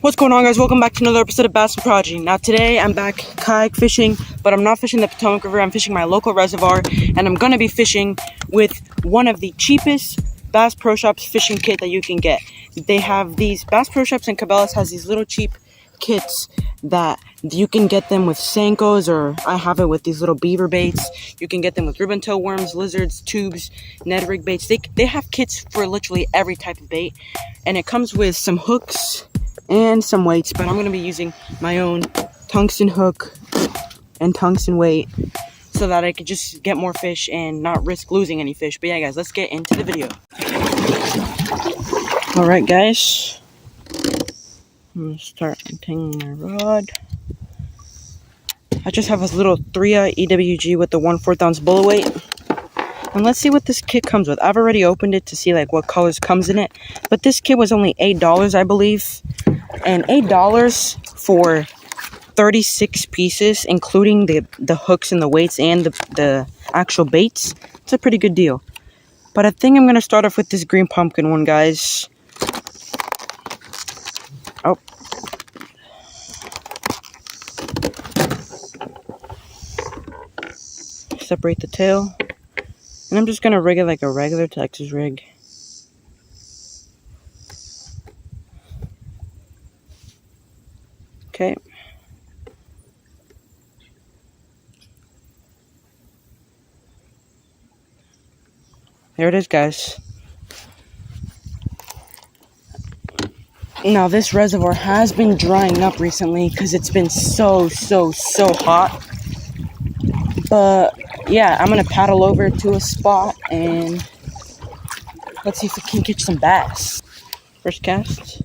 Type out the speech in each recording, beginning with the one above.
What's going on, guys? Welcome back to another episode of Bass and Prodigy. Now today I'm back kayak fishing, but I'm not fishing the Potomac River. I'm fishing my local reservoir, and I'm gonna be fishing with one of the cheapest Bass Pro Shops fishing kit that you can get. They have these Bass Pro Shops, and Cabela's has these little cheap kits that you can get them with Senkos, or I have it with these little beaver baits. You can get them with ribbon tail worms, lizards, tubes, Ned rig baits. They have kits for literally every type of bait, and it comes with some hooks and some weights, but I'm going to be using my own tungsten hook and tungsten weight so that I could just get more fish and not risk losing any fish. But yeah, guys, let's get into the video. Alright, guys, I'm going to start untangling my rod. I just have this little 3-aught EWG with the 1/4 ounce bullet weight. And let's see what this kit comes with. I've already opened it to see like what colors comes in it, but this kit was only $8, I believe. And $8 for 36 pieces, including the hooks and the weights and the actual baits, it's a pretty good deal. But I think I'm going to start off with this green pumpkin one, guys. Oh. Separate the tail. And I'm just going to rig it like a regular Texas rig. Okay. There it is, guys. Now, this reservoir has been drying up recently because it's been so hot. But, yeah, I'm going to paddle over to a spot and let's see if we can catch some bass. First cast.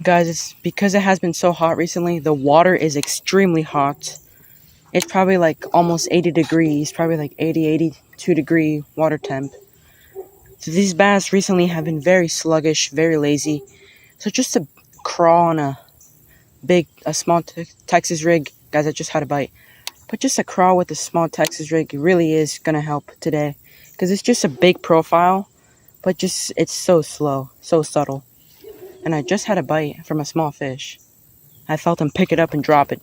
Guys, it's because it has been so hot recently, the water is extremely hot. It's probably like almost 80 degrees, probably like 82 degree water temp. So these bass recently have been very sluggish, very lazy. So just to crawl on a small Texas rig, guys, I just had a bite. But just to crawl with a small Texas rig really is going to help today. Because it's just a big profile, but just it's so slow, so subtle. And I just had a bite from a small fish. I felt him pick it up and drop it.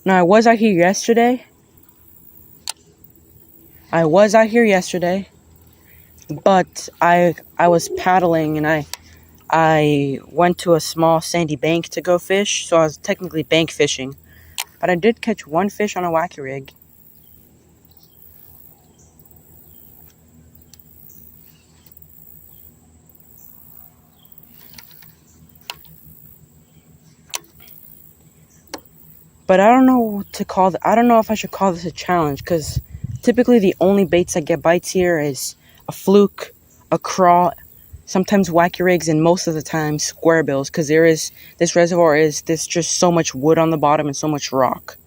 Now, I was out here yesterday, but I was paddling and I went to a small sandy bank to go fish, so I was technically bank fishing. But I did catch one fish on a wacky rig. But I don't know I don't know if I should call this a challenge, because typically the only baits that get bites here is a fluke, a craw, sometimes wacky rigs, and most of the time square bills, because this reservoir is just so much wood on the bottom and so much rock.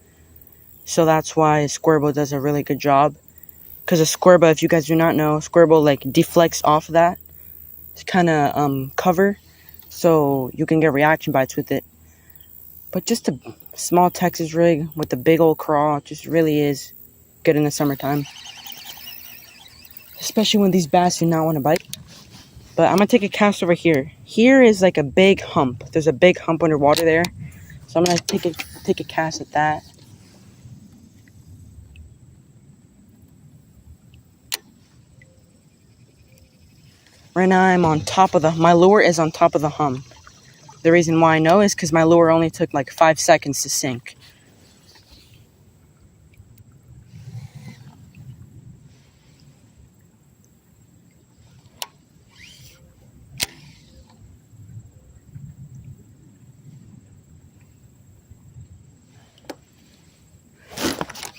So that's why a square bill does a really good job. Because a square bill, if you guys do not know, square bill like deflects off of that kind of cover, so you can get reaction bites with it. But just a small Texas rig with a big old craw just really is good in the summertime. Especially when these bass do not want to bite. But I'm going to take a cast over here. Here is like a big hump. There's a big hump underwater there. So I'm going to take a cast at that. Right now I'm on top of my lure is on top of the hump. The reason why I know is because my lure only took like 5 seconds to sink.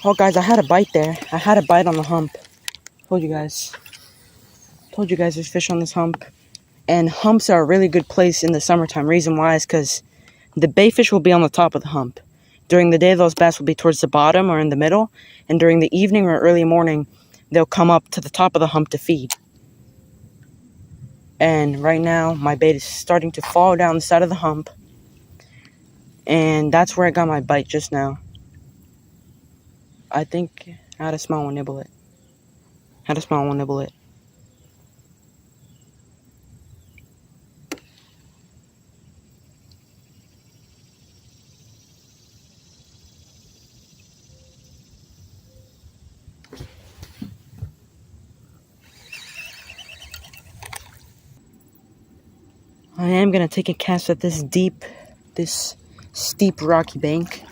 Oh guys, I had a bite there. I had a bite on the hump. Told you guys there's fish on this hump. And humps are a really good place in the summertime. Reason why is because the bait fish will be on the top of the hump. During the day, those bass will be towards the bottom or in the middle. And during the evening or early morning, they'll come up to the top of the hump to feed. And right now, my bait is starting to fall down the side of the hump. And that's where I got my bite just now. I think I had a small one nibble it. I am going to take a cast at this steep rocky bank.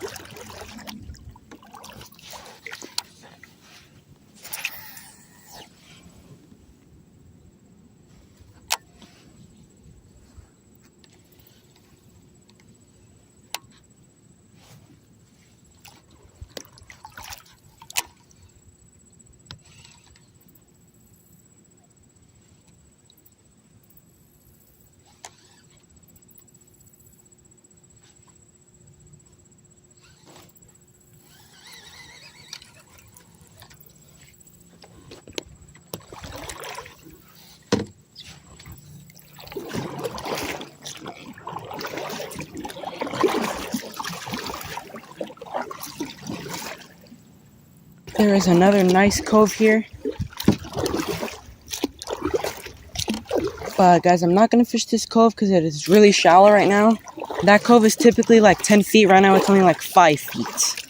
There is another nice cove here. But guys, I'm not going to fish this cove because it is really shallow right now. That cove is typically like 10 feet. Right now it's only like 5 feet.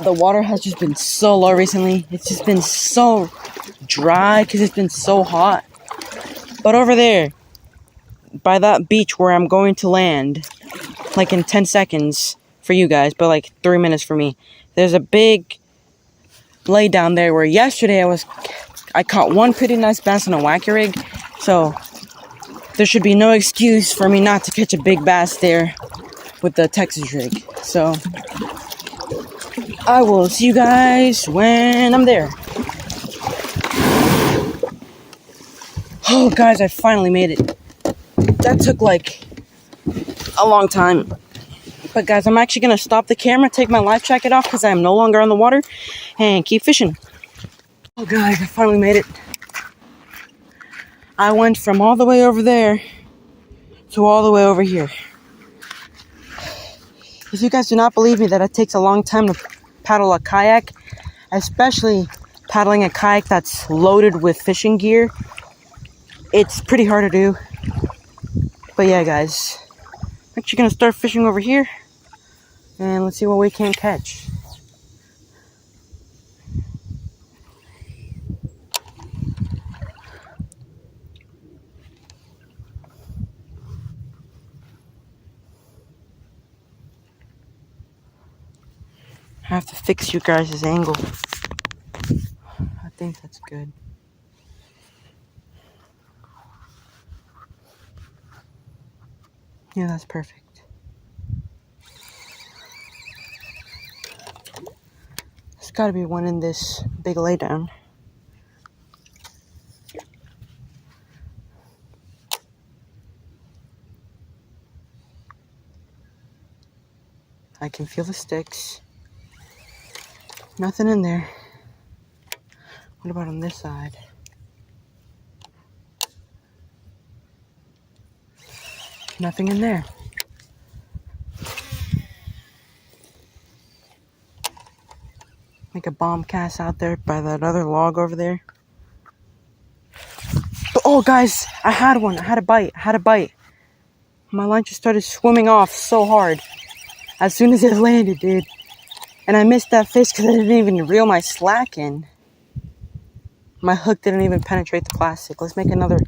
The water has just been so low recently. It's just been so dry because it's been so hot. But over there, by that beach where I'm going to land, like in 10 seconds for you guys, but like 3 minutes for me, there's a big lay down there where yesterday I caught one pretty nice bass on a wacky rig. So there should be no excuse for me not to catch a big bass there with the Texas rig. So I will see you guys when I'm there. Oh guys, I finally made it. That took like a long time. But guys, I'm actually going to stop the camera, take my life jacket off because I am no longer on the water, and keep fishing. Oh guys, I finally made it. I went from all the way over there to all the way over here. If you guys do not believe me that it takes a long time to paddle a kayak, especially paddling a kayak that's loaded with fishing gear, it's pretty hard to do. But yeah guys, I'm actually going to start fishing over here, and let's see what we can catch. I have to fix you guys' angle. I think that's good. Yeah, that's perfect. There's gotta be one in this big laydown. I can feel the sticks. Nothing in there. What about on this side? Nothing in there. Make a bomb cast out there by that other log over there. But, oh guys, I had one. I had a bite. My line just started swimming off so hard as soon as it landed, dude. And I missed that fish because I didn't even reel my slack in. My hook didn't even penetrate the plastic. Let's make another.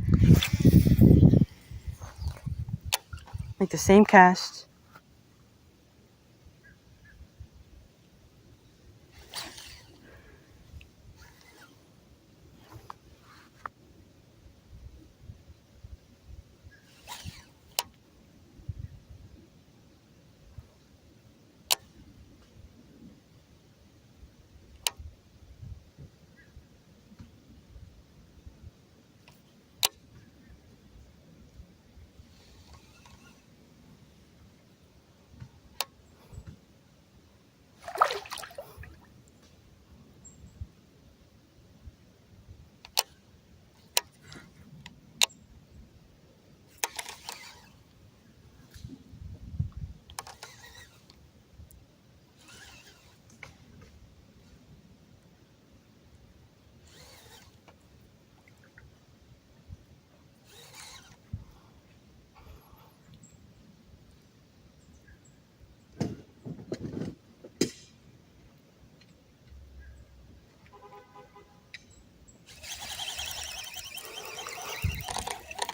Make the same cast.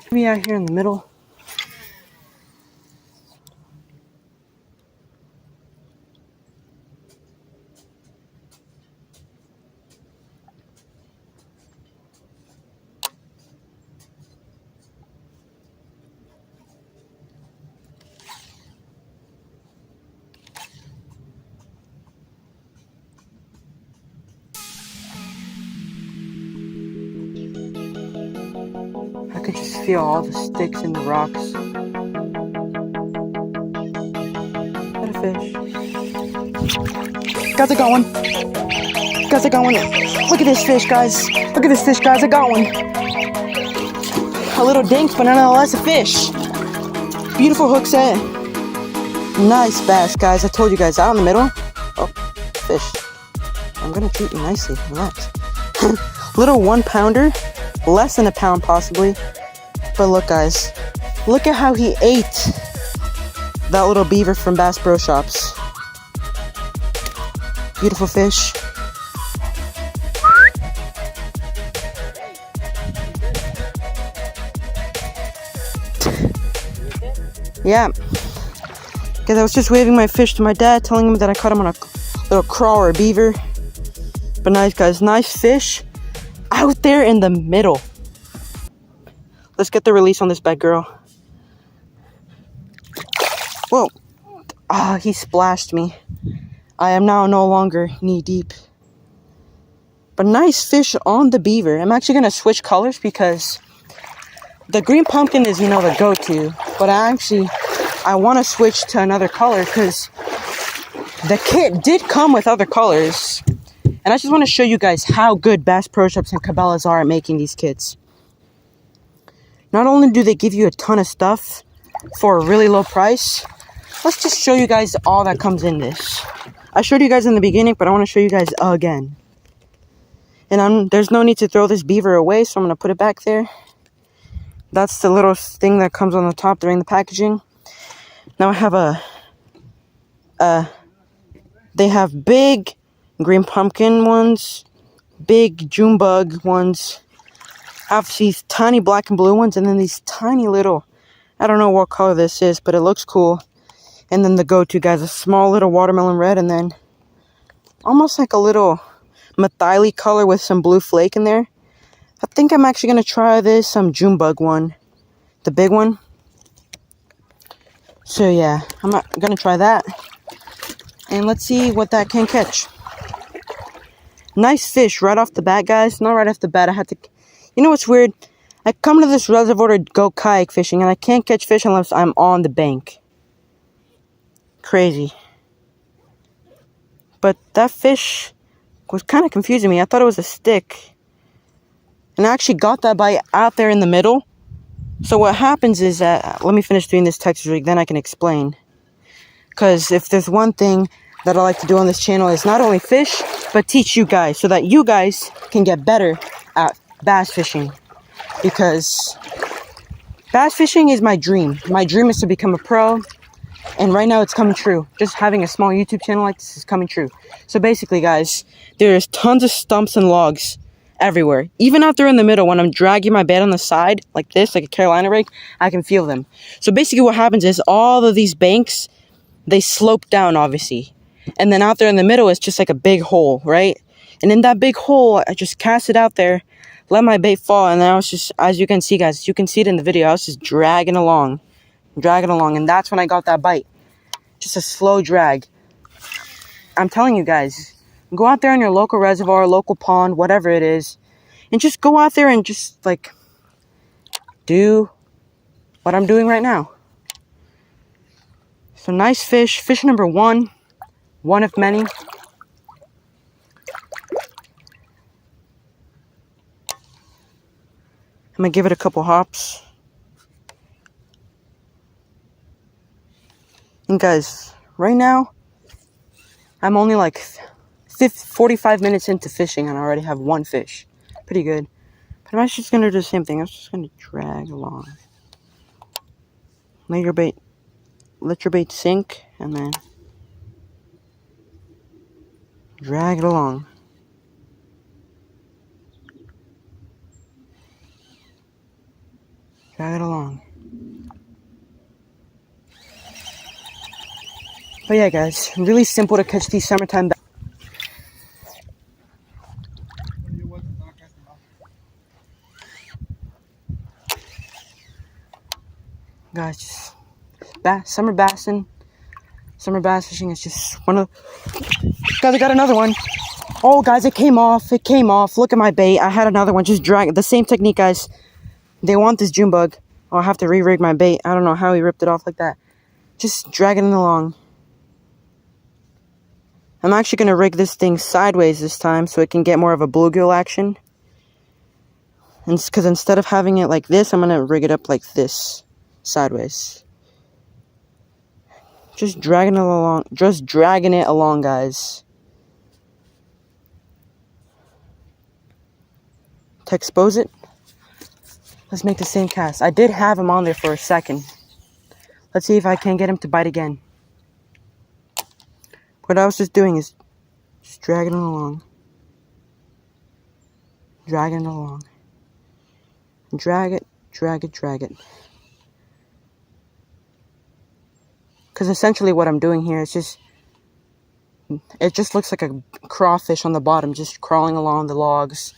Maybe out here in the middle. I could just feel all the sticks in the rocks. Got a fish. Guys, I got one. Guys, I got one. Look at this fish, guys. Look at this fish, guys. I got one. A little dink, but nonetheless a fish. Beautiful hook set. Nice bass, guys. I told you guys, out in the middle. Oh, fish. I'm gonna treat you nicely. Relax. Little 1 pounder. Less than a pound, possibly. But look, guys. Look at how he ate that little beaver from Bass Pro Shops. Beautiful fish. Yeah. Because I was just waving my fish to my dad, telling him that I caught him on a little crawl or a beaver. But nice, guys. Nice fish out there in the middle. Let's get the release on this bad girl. Whoa. Ah, he splashed me. I am now no longer knee deep. But nice fish on the beaver. I'm actually going to switch colors because the green pumpkin is, you know, the go-to. But I want to switch to another color because the kit did come with other colors. And I just want to show you guys how good Bass Pro Shops and Cabela's are at making these kits. Not only do they give you a ton of stuff for a really low price, let's just show you guys all that comes in this. I showed you guys in the beginning, but I want to show you guys again. And there's no need to throw this beaver away, so I'm going to put it back there. That's the little thing that comes on the top during the packaging. Now I have they have big green pumpkin ones, big June bug ones. I have these tiny black and blue ones, and then these tiny little, I don't know what color this is, but it looks cool. And then the go-to, guys, a small little watermelon red, and then almost like a little methyl color with some blue flake in there. I think I'm actually going to try this June bug one, the big one. So yeah, I'm going to try that. And let's see what that can catch. Nice fish right off the bat, guys. Not right off the bat. I had to... You know what's weird? I come to this reservoir to go kayak fishing, and I can't catch fish unless I'm on the bank. Crazy. But that fish was kind of confusing me. I thought it was a stick. And I actually got that bite out there in the middle. So what happens is that... Let me finish doing this Texas rig, then I can explain. Because if there's one thing that I like to do on this channel is not only fish, but teach you guys. So that you guys can get better at bass fishing. Because bass fishing is my dream. My dream is to become a pro. And right now it's coming true. Just having a small YouTube channel like this is coming true. So basically, guys, there's tons of stumps and logs everywhere. Even out there in the middle, when I'm dragging my bait on the side, like this, like a Carolina rig, I can feel them. So basically what happens is all of these banks, they slope down, obviously. And then out there in the middle is just like a big hole, right? And in that big hole, I just cast it out there, let my bait fall, and then I was just, as you can see, guys, you can see it in the video, I was just dragging along, and that's when I got that bite. Just a slow drag. I'm telling you guys, go out there in your local reservoir, local pond, whatever it is, and just go out there and just, like, do what I'm doing right now. So nice fish. Fish number one of many. I'm gonna give it a couple hops. And guys, right now, I'm only like 45 minutes into fishing and I already have one fish. Pretty good. But I'm actually just gonna do the same thing. I'm just gonna drag along. Let your bait sink and then drag it along. Drag it along. But yeah, guys, really simple to catch these summertime bass. Guys, just summer bass fishing is just one of the... Guys, I got another one. Oh, guys, it came off. Look at my bait. I had another one. Just drag it. The same technique, guys. They want this June bug. I'll have to re-rig my bait. I don't know how he ripped it off like that. Just dragging it along. I'm actually going to rig this thing sideways this time so it can get more of a bluegill action. And because instead of having it like this, I'm going to rig it up like this. Sideways. Just dragging it along, guys. To expose it, let's make the same cast. I did have him on there for a second. Let's see if I can get him to bite again. What I was just doing is just dragging it along. Dragging it along. Drag it. Because essentially what I'm doing here is just... It just looks like a crawfish on the bottom, just crawling along the logs.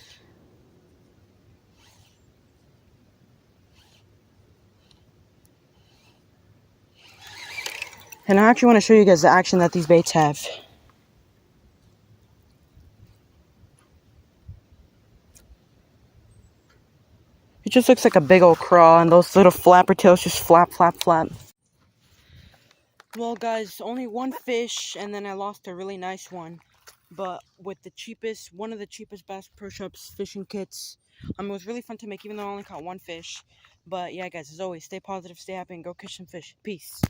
And I actually want to show you guys the action that these baits have. It just looks like a big old craw, and those little flapper tails just flap. Well, guys, only one fish, and then I lost a really nice one. But with one of the cheapest Bass Pro Shops fishing kits. It was really fun to make, even though I only caught one fish. But yeah, guys, as always, stay positive, stay happy, and go catch some fish. Peace.